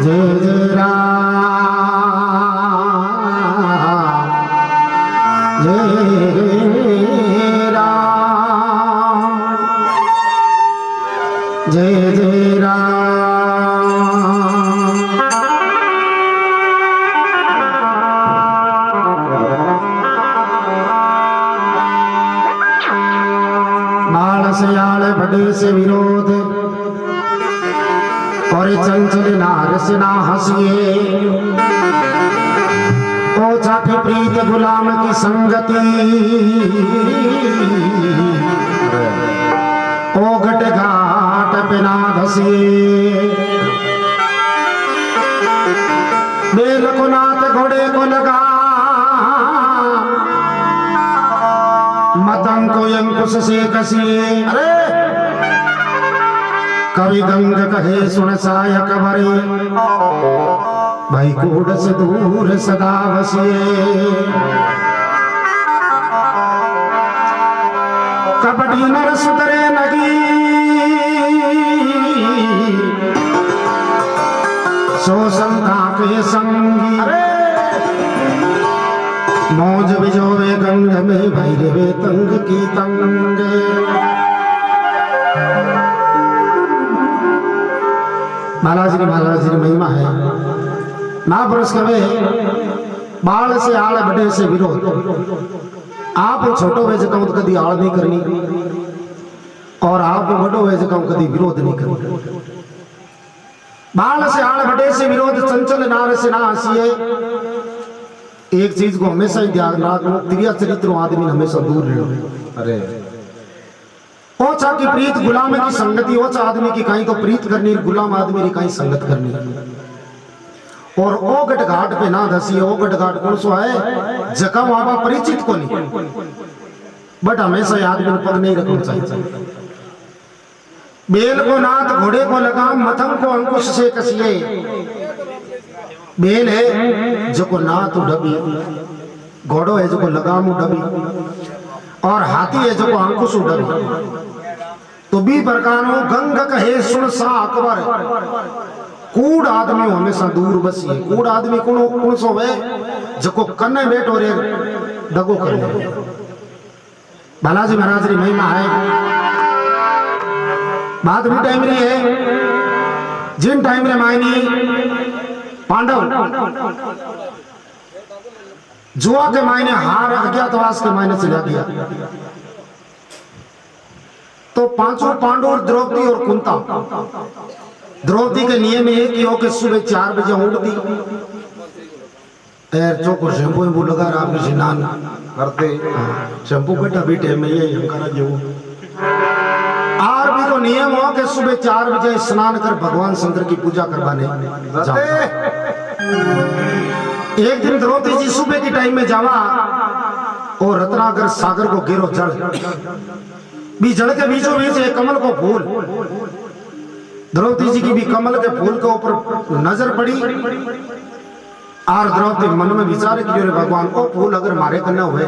जय जय राम जय राम जय जय राम। बाल सयाल बड़े से विरोध और चंचल नार से ना हंसिए। ओ जाके प्रीत गुलाम की संगति, ओ घट घाट पे ना धसिए। बेल को नाथ घोड़े को लगा, मतंग को अंकुश से कसिए। अरे कवि गंग कहे सुन सायक भरे, भाई कूड़ से दूर सदा बसिए। कपटी नर सुतरे नगी, सो संता के संगी। मौज बिजोवे गंग में, भाई रे तंग की तंग। महाराज की महिमा है। महापुरुष कहे बाल से आड़ बड़े से विरोध। आप छोटो वे जकाऊ कदी आड़ नहीं करनी, और आप बड़ो वे जकाऊ कदी विरोध नहीं करनी। बाल से आड़ बड़े से विरोध, चंचल नार से ना हंसिए। एक चीज को हमेशा ही ध्यान रखो, त्रिया चरित्रों आदमी हमेशा दूर रहो। अरे ओछा की प्रीत गुलाम की संगति, ओछा आदमी की कहीं तो प्रीत करनी, गुलाम आदमी की कहीं संगत करनी। और ओ गट घाट पे ना धसी। ओ गट घाट कौन सो है जका वहां परिचित को नहीं, बट हमेशा आदमी ने पग नहीं रखना चाहिए। बेल को नाथ घोड़े को लगाम, मथंग को अंकुश से कसिए। बेल है जो को नाथ डबी, घोड़ो है जो को लगाम डबी, और हाथी है जो को अंकुश डबी। तो भी प्रकार गंग कहे सुन सा अकबर, कूड़ आदमी हमेशा दूर बसिए। कूड़ आदमी कौन सो है जो कन्ने बैठ और दगो कर ले। बालाजी महाराज की महिमा है। बात भी टाइम रही है जिन टाइम रे मायनी पांडव जुआ के मायने हार अज्ञातवास के मायने चला गया। तो पांचों पांडव और द्रौपदी और कुंता, द्रौपदी के नियम ये कि हो कि सुबह 4 बजे उठती, चौको शैम्पू वो लगा रहा, आपके स्नान करते शैम्पू बेटा भी टाइम में ये करा जो। आरबी को नियम हो कि सुबह 4 बजे स्नान कर भगवान शंकर की पूजा करवाने जाते। एक दिन द्रौपदी जी सुबह की टाइम में जावा, और रत्नाकर सागर को गिरो जल भी, जल के बीचों बीच एक कमल को फूल। द्रौपदी जी की भी कमल के फूल के ऊपर नजर पड़ी, और द्रौपदी मन में विचार किया, भगवान को फूल अगर मारे करना हुए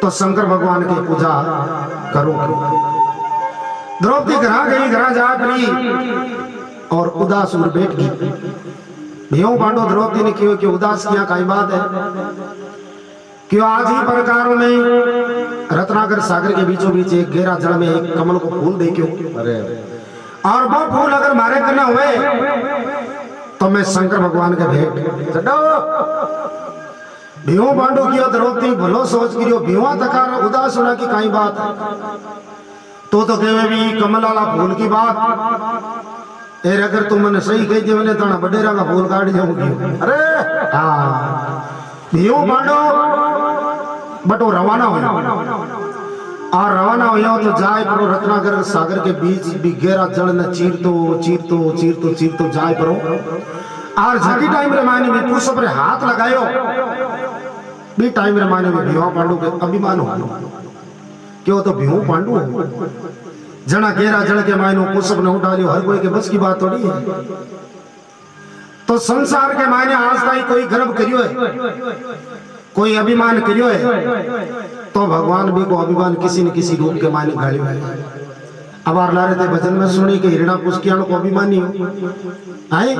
तो शंकर भगवान की पूजा करो। द्रौपदी घर गई, घर जा पड़ी और उदास उर बैठ गई। भीयों पांडव द्रौपदी ने क्यों उदास किया, कई बात है क्यों? आज ही प्रकारों में रत्नाकर सागर के बीचों बीच एक गहरा जल में एक कमल को फूल दे क्यों? अरे और वो फूल अगर मारे करना हुए तो मैं शंकर भगवान के भेंट भीयों पांडव किया। द्रौपदी भलो सोच गिरो, भीवा तकार उदास होना की कई बात है। तो कहे भी कमल वाला फूल की बात, अगर तुम मैंने सही कही थी मैंने तना बडेरा का फूल काट जाऊंगी। अरे हाँ भीयों पांडव बट वो रवाना हो, और रवाना हो तो जाए परो रत्नाकर सागर के बीच भी गहरा जल न चीरतो जाए परो। और जगी टाइम रे मायने में पुरुष पर हाथ लगायो, भी टाइम रे मायने में भीवा पांडु के अभिमान हो क्यों? तो भीव पांडु जना गहरा जल के मायनो पुष्प न उठालियो, हर कोई के बस की बात थोड़ी है। तो संसार के मायने आज तक कोई गर्व करियो है, कोई अभिमान करियो है, तो भगवान भी को अभिमान किसी न किसी रूप के मायने गालियो है। अबार लारे थे भजन में सुनी कि हिरणा पुष्कियाण को अभिमानी हो आए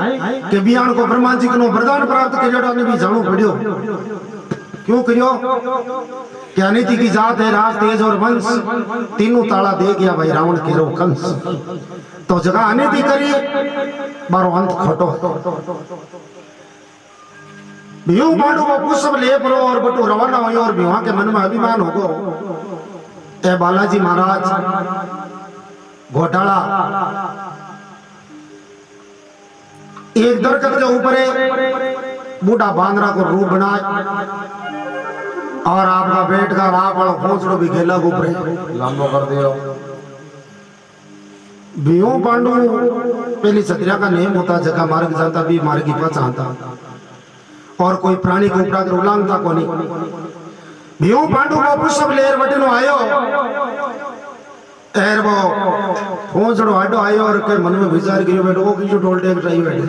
कि बियाण को ब्रह्मा जी को वरदान प्राप्त करियोड़ा ने भी जानो पड़ियो क्यों करियो कि अनिति की जात है राज तेज और वंश तीनों ताला दे गया भाई रावण के रो कंस तो जगह अनिति करी बारो अंत खटो बिहू पांडु को पुष्प ले परो और बटू रवाना हुई और बिहा के मन में अभिमान होगो ए बालाजी महाराज घोटाला एक दरख्त के ऊपर बूढ़ा बांदरा को रूप बनाए और आपका बेट का राप वाला फोंसड़ो भी गेला के ऊपर लंबो कर दियो बिहू पांडु पहली क्षत्रिया का नेम होता जगह मार्ग जाता भी मार्ग की पहचानता और कोई प्राणी को ऊपर कर उलांगता कोनी बिहू पांडु को पुष्प लेर बटनो आयो एर वो फोंसड़ो आडो आयो और के मन में विचार करियो बेटो वो कियो टोल टेक चाहिए बैठे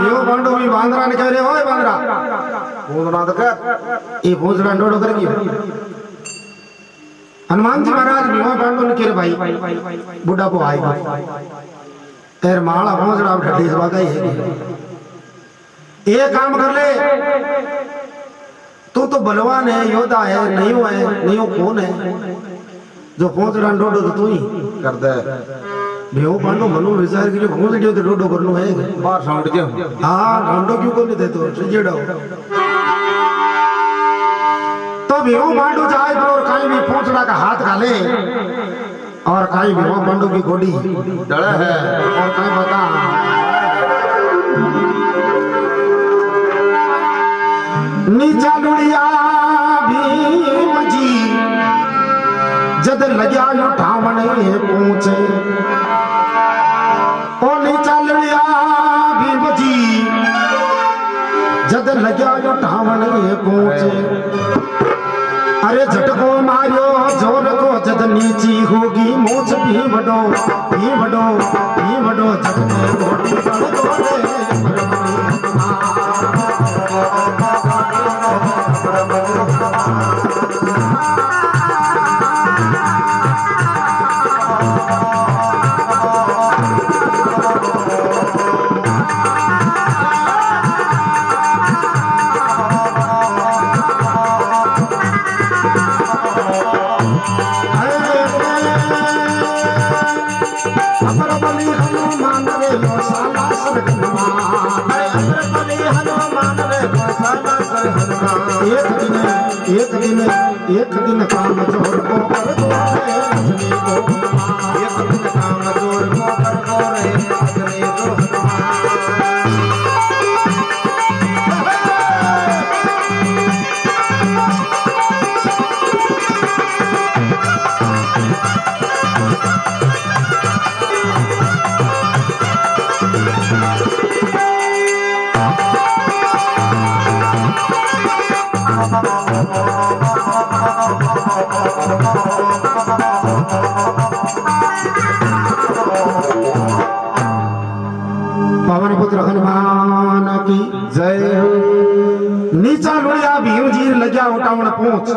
बिहू पांडु भी बांदरा ने कह रहे ओए बांदरा फोंसड़ा तो कर ये फोंसड़ा डोडो कर गयो हनुमान जी महाराज बिहू पांडु ने कह भाई बुढ़ा को आएगा एर माला फोंसड़ा ढड्डी सवा गई है ये काम कर ले तू तो बलवान है योद्धा है नहीं हो कौन है जो फोंसड़ा डोडो तो तू ही कर दे बिहू पांडु मनु विचार करियो फोंसड़ियो तो डोडो करनो है बाहर साउंड जो हां डोडो क्यों कोनी दे तो सजेड़ो तो बिहू पांडु जाए और काई भी फोंसड़ा का हाथ गाले और काई बिहू पांडु की गोडी डले है और काई बता नीचा लुड़िया भीम जी जद लग्या उठावन पहुंचे ओ नीचा लुड़िया भीम जी जद लग्या उठावन पहुंचे अरे झटको मारियो जोर को जद नीची होगी मोच भी वडो जद में घोटी बड़ दो एक दिन काम जोर को कर दो रे अजनी को एक दिन काम जोर को कर दो रे अजनी को पवन पुत्र हनुमान की जय। नीचा लुड़िया भीम जी लग्या उठावन पहुंच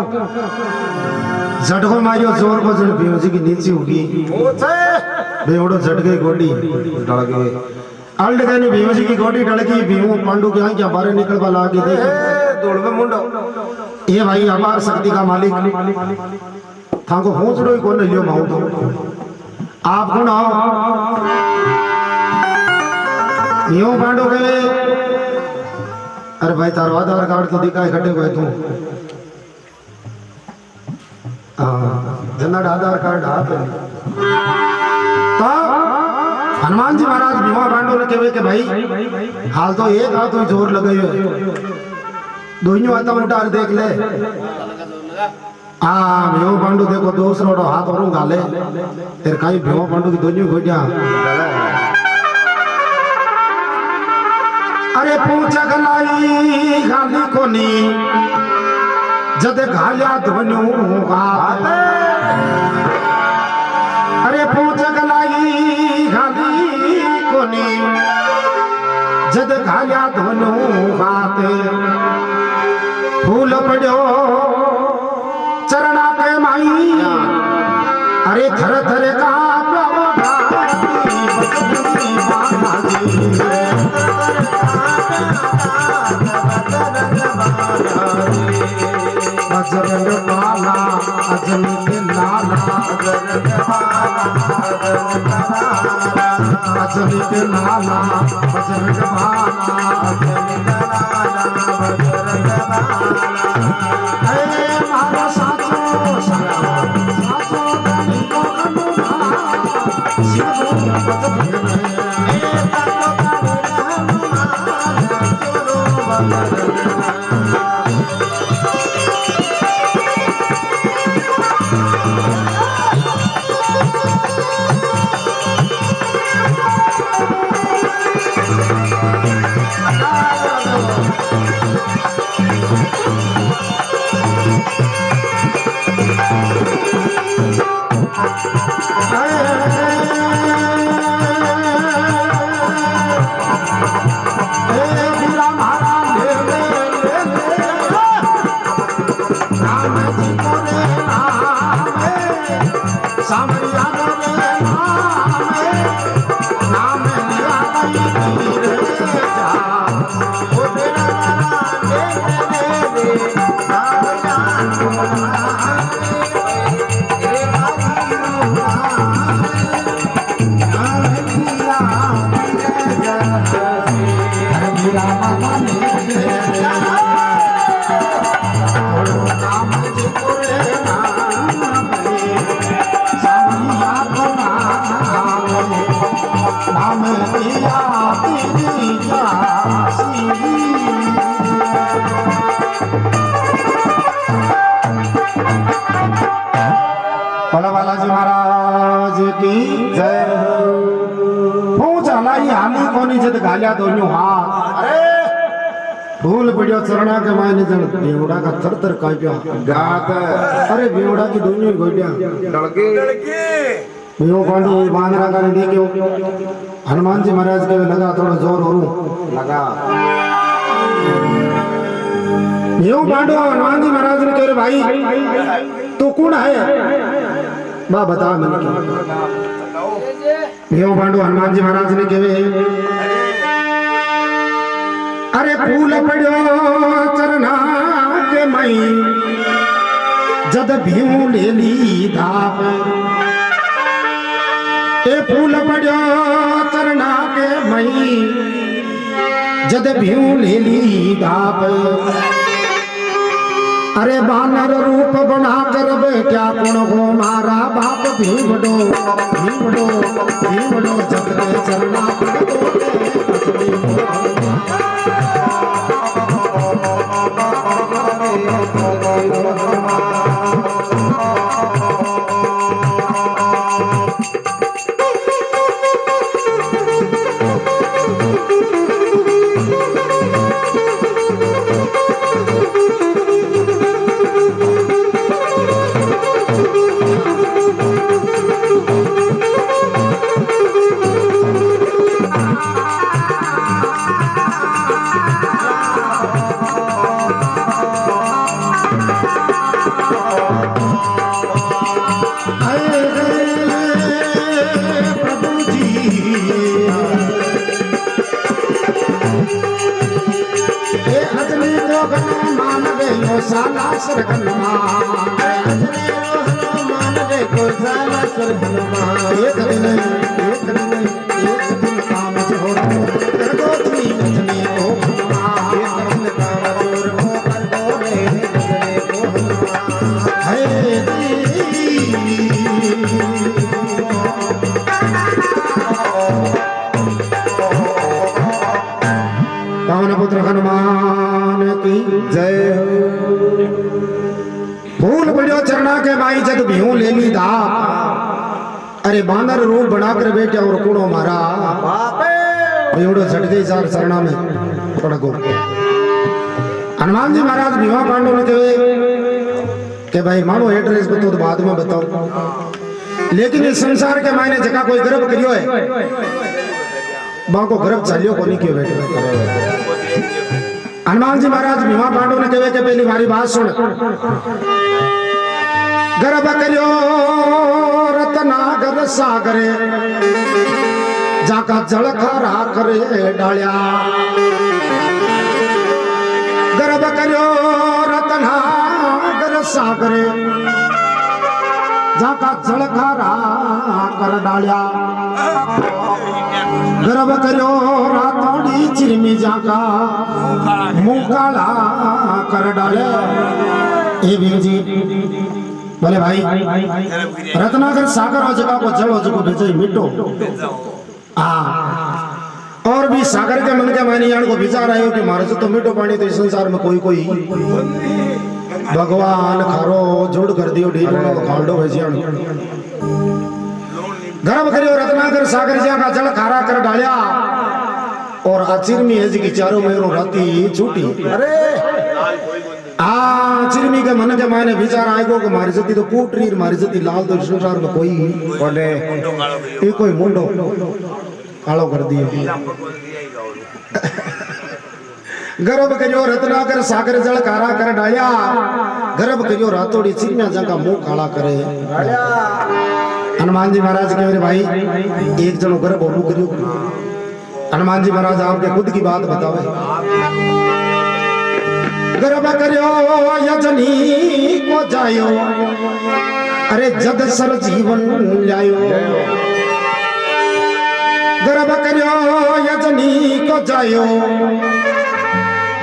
झटको मारियो जोर को जन भीम जी की नीची होगी बेवड़ो झट गई गोडी डल गई अल्ड गई भीम जी की गोडी डल गई भीम पांडु के क्या बाहर निकलवा लागे देखे दौड़ में मुंडो ये भाई अपार शक्ति का मालिक थाको पहुंचड़ो ही कौन लियो माऊ तो आप कौन आओ न्यू पांडु के अरे भाई तारो आधार कार्ड तो दिखाए खटे हुए तू जन्नत आधार कार्ड हाथ तो हनुमान जी महाराज भीमा पांडु ने कहे कि भाई हाल तो एक हाथ तो जोर लगे हुए दोनों हाथ उठा देख ले भीमा पांडु देखो दूसरा हाथ और गाले फिर कहीं भीमा पांडु की दोनों गोटियां अरे पूछ गलाई गाली कोनी जद घाया धनु अरे पूछ गलाई गाली कोनी जद घाया धनु हाथे फूल पड़ो चरणा के माई अरे थर थर कांपे बजरंग बाला अजनी के लाला अजनी के लाला बजरंग बाला मारो साचो साचो धनी को कनुना शिव बालाजी महाराज की जय। पहुंच हलाई हाली कोनी जद गालिया दोन्यों हाथ फूल पड़ियो चरणा के मायने जन बेवड़ा का थर थर कांपिया गात। अरे बेवड़ा की दोन्यों गोडिया लड़के यो पांडु बांदरा का ने क्यों हनुमान जी महाराज के लगा थोड़ा जोर और लगा यो पांडु हनुमान जी महाराज ने कहे भाई तू कौन है बा बता मैंने यो पांडु हनुमान जी महाराज ने कहे अरे फूल पड़ो चरना के मई जद भीऊ ले ली धाप ए फूल पड़ो चरना के मई जद भीऊ ले ली धाप अरे बानर रूप बना कर क्या कुण हो मारा बाप भीमडो भीमडो भीमडो जब के चरना साला सरगन मान रे को साला सरगन एक दिन काम छोड़ो कर दो थी नचने को एक दिन काम छोड़ो कर दो रे नचने को है पवन पुत्र हनुमान की जय। फूल पड़ियो चरना के माई जद भीऊ ले ली दा अरे बांदर रूप बनाकर बैठे और कूड़ो मारा भीवड़ो झट गई चार चरणा में पड़ गो। हनुमान जी महाराज भीमा पांडु ने कहे कि भाई मानो एड्रेस बताओ तो बाद में बताओ लेकिन इस संसार के मायने जगह कोई गर्भ करियो है बाको गर्भ चालियो को नहीं क्यों बैठे। हनुमान जी महाराज भीमा पांडु ने कहे कि पहली बारी बात सुन गर्भ करियो रत रत्नागर सागरे जाका जल खारा करे डालिया गर्भ करो रत्नागर सागरे जाका जल खारा कर डालिया गर्भ करो रातोड़ी चिरमी जाका मुंह काला कर डाले। ए भीम जी बोले भाई रत्नाकर सागर हो जगह को जल हो जगह भेजे मिटो। और भी सागर के मन के मानी यान को विचार आयो कि मारे तो मिटो पानी तो इस संसार में कोई कोई भगवान खारो जोड़ कर दियो ढीलो खालडो भेजियान गर्भ करियो रत्नाकर सागर जा का जल खारा कर डालिया और आचिरमी है जी की चारों मेरों राती छूटी। अरे चिरमी के मन के मायने विचार आएगो कि मारी जती तो पोटरी मारी जती लाल तो संसार में कोई बोले ये कोई मुंडो कालो कर दियो। गर्भ करियो रत्नाकर सागर जल कारा कर डालिया गर्भ करियो रातोड़ी चिरमिया जगह मुंह काला करे डालिया। हनुमान जी महाराज के मेरे भाई एक जनो गर्भ और करियो। हनुमान जी महाराज आपके खुद की बात बतावे गर्भ करियो यजनी को जायो अरे जद सर जीवन लायो गर्भ करियो यजनी को जायो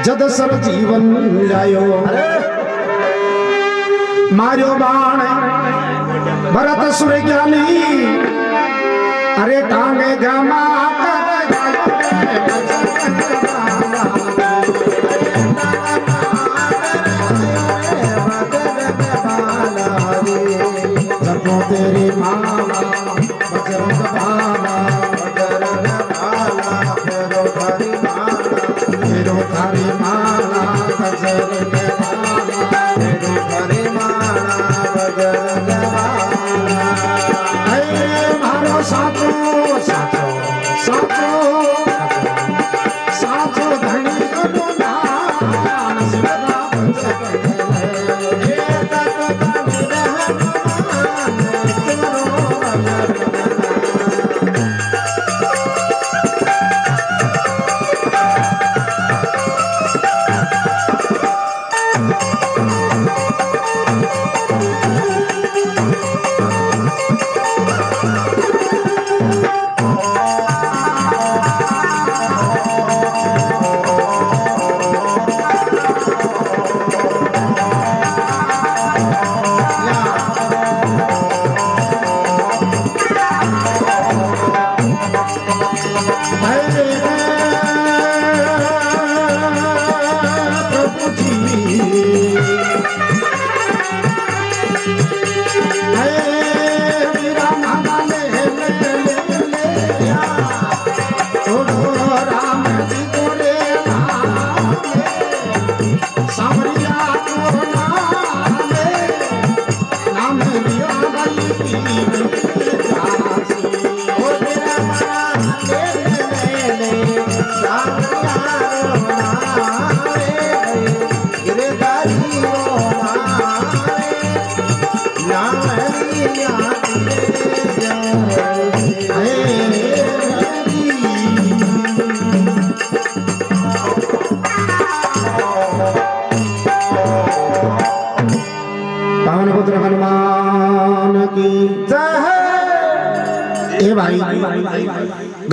जद सर जीवन लायो मारियो बाण भरत सुर ज्ञानी अरे टांगे गमा तेरी माला बजरंग बाला फेरो थारी माला बजरंग बाला फेरो थारी माला बजरंग बाला। मारो साचो साचो साचो साचो धनी को नाम शिवरा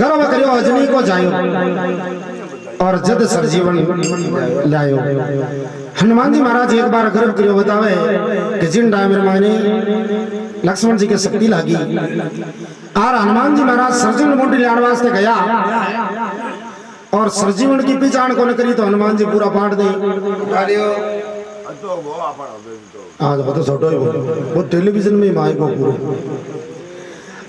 गर्भ करियो अजनी को जायो और जद सरजीवन लायो। हनुमान जी महाराज एक बार गर्भ करियो बतावे कि जिन टाइम माने लक्ष्मण जी के शक्ति लागी और हनुमान जी महाराज सरजीवन मुंडी लाने वास्ते गया और सरजीवन की पहचान को न करी तो हनुमान जी पूरा पाट दे आज बता छोटो ही वो टेलीविजन में माई को पूरा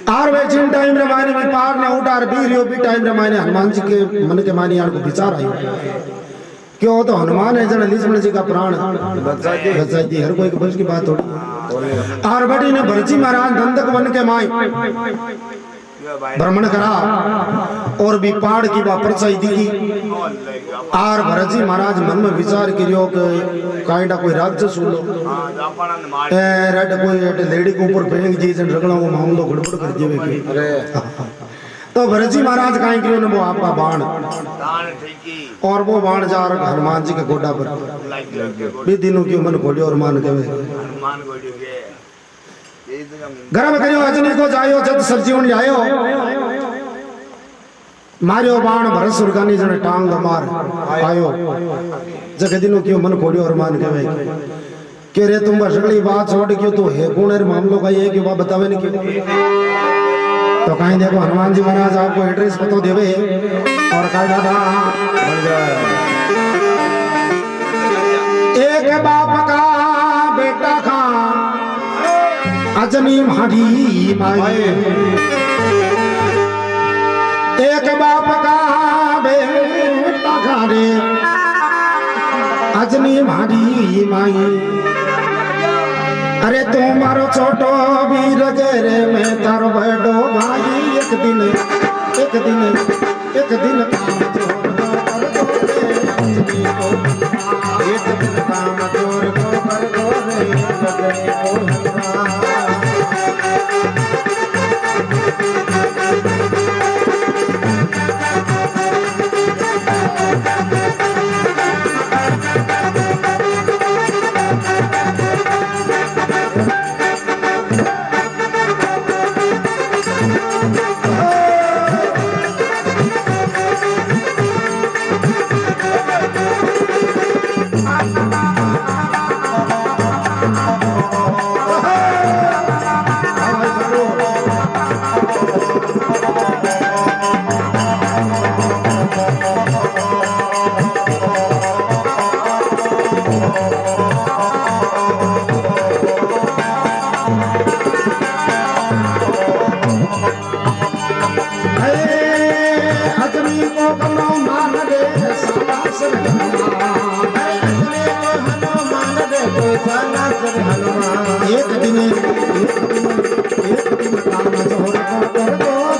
आर वे जिन टाइम रे माने में पार ने उठार भी रियो भी टाइम रे माने हनुमान जी के मन के माने यार को विचार आयो क्यों तो हनुमान है जन लक्ष्मण जी का प्राण बचा दी हर कोई के बस की बात थोड़ी। आर बड़ी ने भरजी महाराज नंदक वन के माई भ्रमण करा और भी पहाड़ की बात परचाई दी आर भरत जी महाराज मन में विचार करियो कि काइंडा कोई राक्षस सुन लो रेड कोई लेडी के ऊपर फेंक जी जन रगड़ा वो मामलो गड़बड़ कर देवे अरे तो भरत जी महाराज काई करियो ने वो आपका बाण और वो बाण जा रहा हनुमान जी के गोडा पर भी दिनों की मन खोलियो और मान के गरम करियो अजनी को जायो जब सब्जी उन लायो मारियो बाण भरत सुरगानी जने टांग मार आयो जग दिनों की मन खोलियो और मान के के रे तुम बसली बात छोड़ क्यों तो है कौन है मामलों का ये क्यों बतावे नहीं क्यों तो कहीं देखो हनुमान जी महाराज आपको एड्रेस पतो देवे और कहा दादा एक बाप का बेटा खा अजनी मारी माई एक बाप का बेटा खा रे अजनी मारी माई अरे तुम्हारो छोटो वीर रे मैं तारो बड़ो भाई एक दिन काम चोर कर दो रे अजनी को एक दिन काम चोर को कर दो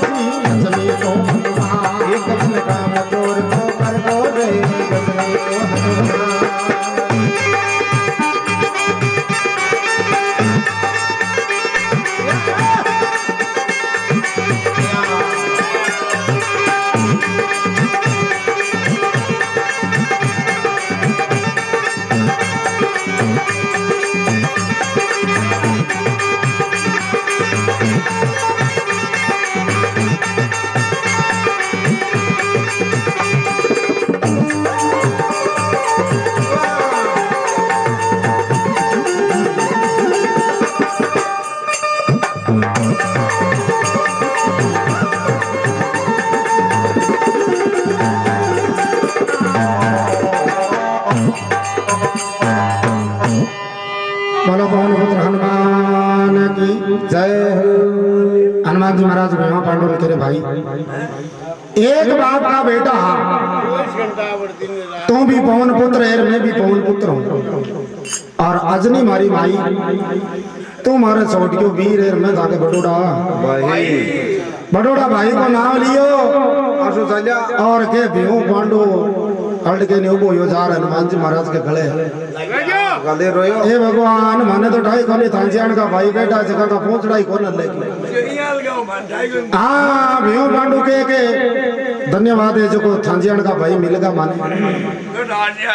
जी अजनी को एक दिन काम चोर को कर दो रे अजनी को बोलो पवन पुत्र हनुमान की जय। हनुमान जी महाराज भीमा पांडु तेरे भाई एक बाप का बेटा तू भी पवन पुत्र है मैं भी पवन पुत्र हूँ और अजनी मारी भाई तू मारे छोटियो वीर है मैं जाके बड़ोड़ा भाई को नाम लियो और के भीम पांडु हट के न्यू यो जा हनुमान जी महाराज के गले गले रोयो हे भगवान माने तो ढाई कोनी थांजियान का भाई बेटा जगह का पहुंचड़ाई कोन लेके हां भीम पांडु के धन्यवाद है जो को थांजियान का भाई मिलेगा माने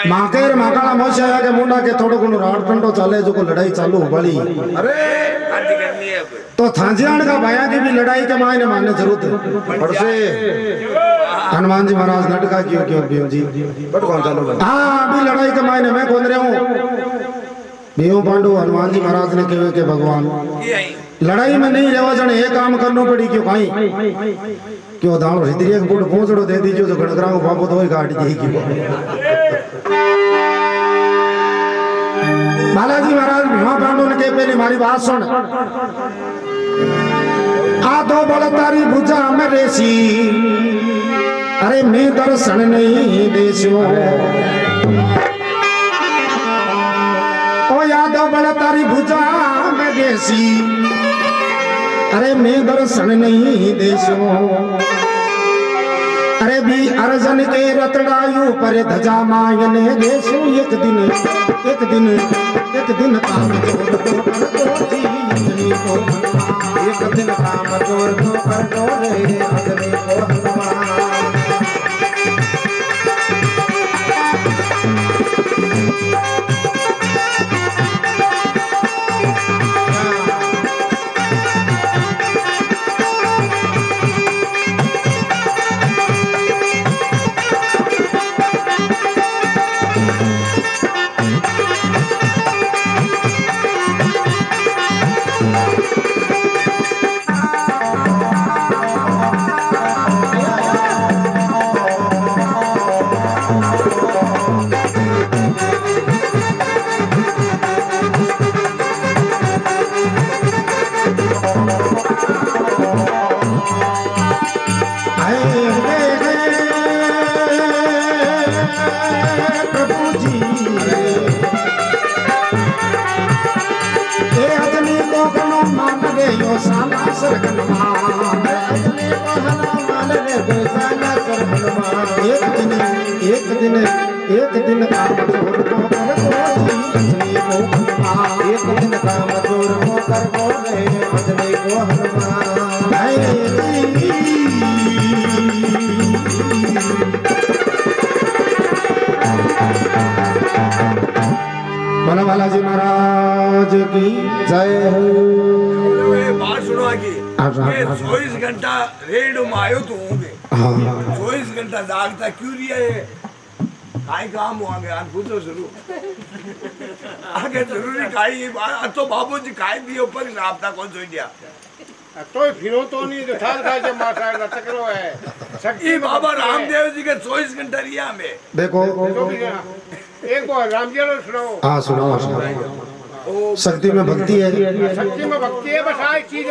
माकेर माकाला मोश आया के मुंडा के थोड़ो गुण राड टंडो चले जो को लड़ाई चालू बड़ी अरे तो थांजियान का भाया की भी लड़ाई के मायने मानने जरूरत है पड़से हनुमान जी महाराज लटका क्यों क्यों भीम जी बट कौन चालू हां अभी लड़ाई के मायने मैं कौन रहा हूं भीम पांडु हनुमान जी महाराज ने कहे के भगवान लड़ाई में नहीं रहवा जने ये काम करनो पड़ी क्यों काई क्यों दाणो हितरी एक फुट पहुंचड़ो दे दीजो जो गणगरा को बाबू तो गाड़ी देगी बालाजी महाराज भीमा पांडु ने के पहले मारी बात सुन आ दो बल तारी भुजा में रेसी अरे मैं दर्शन नहीं देशो ओ यादव बल तारी भुजा में रेसी अरे मैं दर्शन नहीं देशो अरे भी अर्जन के रतड़ायु पर धजा मायने देशो एक दिन काम चोर को कर दो जी अग्नि को हनुमान एक दिन काम चोर को कर दो रे अग्नि को हनुमान एक दिन काम चोर को कर दो जी अग्नि को हनुमान एक दिन काम चोर को कर दो रे अग्नि को हनुमान बोलो बालाजी महाराज की जय हो। बात सुनो आगे 24 घंटा रेडियो में आयो तो होंगे 24 घंटा जागता क्यों रिया है काई काम हुआ आगे पूछो जरूर आगे जरूरी काई तो बाबूजी काई दियो पर राबता कौन सोई दिया तो फिरो तो नहीं तो थाल खाए जब माता है चक्रो है शक्ति बाबा रामदेव जी के 24 घंटा रिया में देखो एक बार राम जी ने सुनाओ हाँ सुनाओ शक्ति में भक्ति है शक्ति में भक्ति है बस आई चीज